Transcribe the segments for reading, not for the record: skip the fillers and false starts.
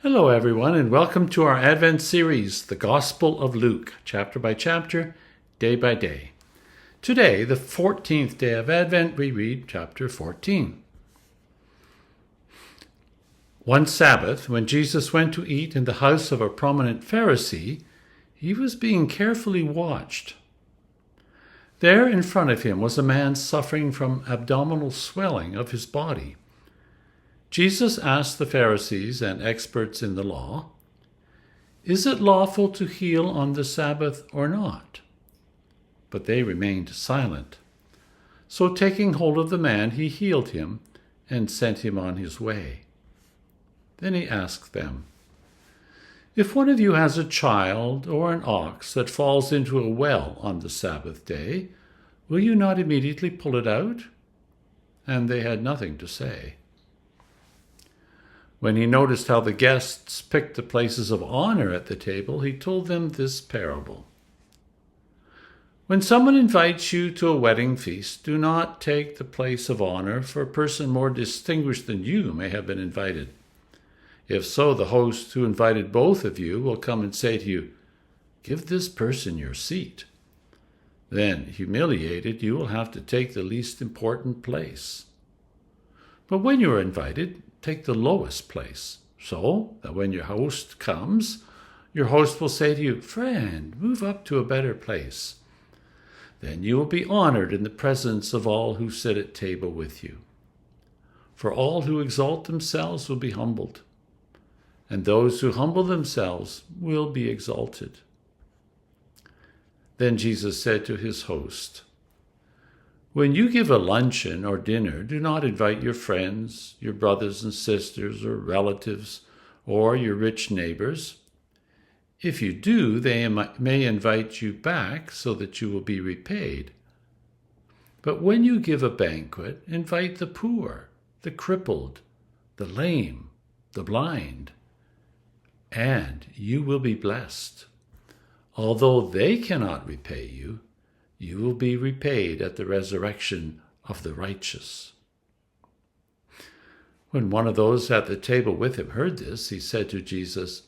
Hello, everyone, and welcome to our Advent series, The Gospel of Luke, chapter by chapter, day by day. Today, the 14th day of Advent, we read chapter 14. One Sabbath, when Jesus went to eat in the house of a prominent Pharisee, he was being carefully watched. There in front of him was a man suffering from abdominal swelling of his body. Jesus asked the Pharisees and experts in the law, "Is it lawful to heal on the Sabbath or not?" But they remained silent. So taking hold of the man, he healed him and sent him on his way. Then he asked them, "If one of you has a child or an ox that falls into a well on the Sabbath day, will you not immediately pull it out?" And they had nothing to say. When he noticed how the guests picked the places of honor at the table, he told them this parable. When someone invites you to a wedding feast, do not take the place of honor, for a person more distinguished than you may have been invited. If so, the host who invited both of you will come and say to you, "Give this person your seat." Then, humiliated, you will have to take the least important place. But when you are invited, take the lowest place, so that when your host comes, your host will say to you, "Friend, move up to a better place." Then you will be honored in the presence of all who sit at table with you. For all who exalt themselves will be humbled, and those who humble themselves will be exalted. Then Jesus said to his host, "When you give a luncheon or dinner, do not invite your friends, your brothers and sisters or relatives, or your rich neighbors. If you do, they may invite you back so that you will be repaid. But when you give a banquet, invite the poor, the crippled, the lame, the blind, and you will be blessed. Although they cannot repay you, you will be repaid at the resurrection of the righteous." When one of those at the table with him heard this, he said to Jesus,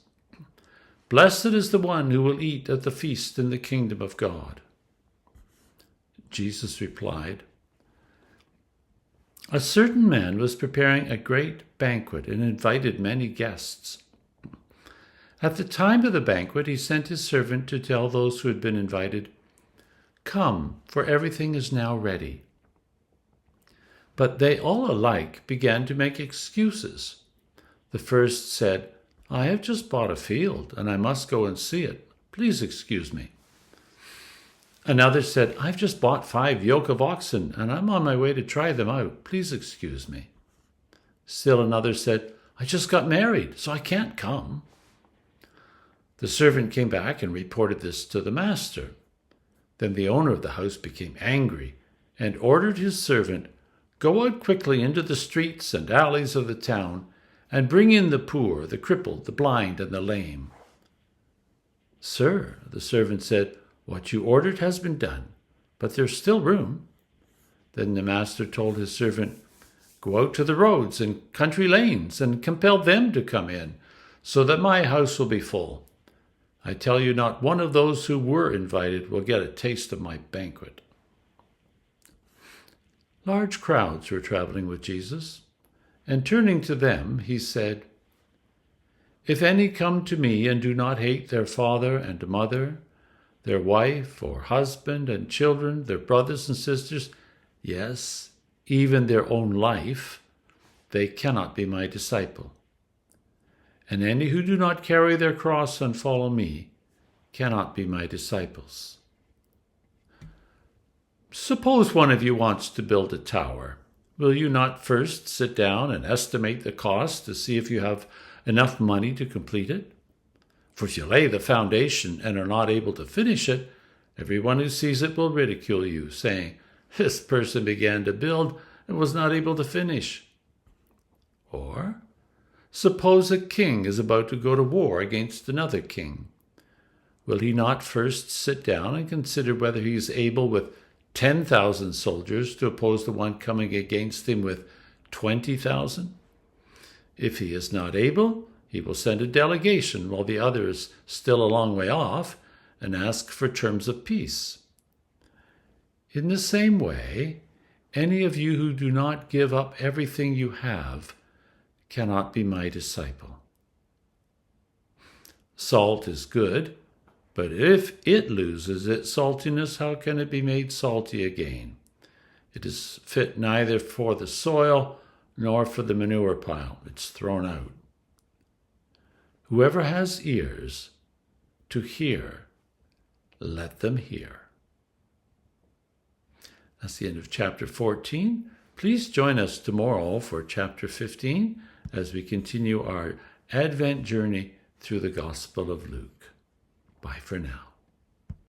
"Blessed is the one who will eat at the feast in the kingdom of God." Jesus replied, "A certain man was preparing a great banquet and invited many guests. At the time of the banquet, he sent his servant to tell those who had been invited, 'Come, for everything is now ready.' But they all alike began to make excuses. The first said, 'I have just bought a field, and I must go and see it. Please excuse me.' Another said, 'I've just bought 5 yoke of oxen, and I'm on my way to try them out. Please excuse me.' Still another said, 'I just got married, so I can't come.' The servant came back and reported this to the master. Then the owner of the house became angry and ordered his servant, 'Go out quickly into the streets and alleys of the town and bring in the poor, the crippled, the blind, and the lame.' 'Sir,' the servant said, 'what you ordered has been done, but there's still room.' Then the master told his servant, 'Go out to the roads and country lanes and compel them to come in, so that my house will be full. I tell you, not one of those who were invited will get a taste of my banquet.'" Large crowds were traveling with Jesus, and turning to them, he said, "If any come to me and do not hate their father and mother, their wife or husband and children, their brothers and sisters, yes, even their own life, they cannot be my disciple. And any who do not carry their cross and follow me cannot be my disciples. Suppose one of you wants to build a tower. Will you not first sit down and estimate the cost to see if you have enough money to complete it? For if you lay the foundation and are not able to finish it, everyone who sees it will ridicule you, saying, 'This person began to build and was not able to finish.' Or, suppose a king is about to go to war against another king. Will he not first sit down and consider whether he is able with 10,000 soldiers to oppose the one coming against him with 20,000? If he is not able, He will send a delegation while the other is still a long way off and ask for terms of peace. In the same way, any of you who do not give up everything you have cannot be my disciple. Salt is good, but if it loses its saltiness, how can it be made salty again? It is fit neither for the soil nor for the manure pile. It's thrown out. Whoever has ears to hear, let them hear. That's the end of chapter 14. Please join us tomorrow for chapter 15 as we continue our Advent journey through the Gospel of Luke. Bye for now.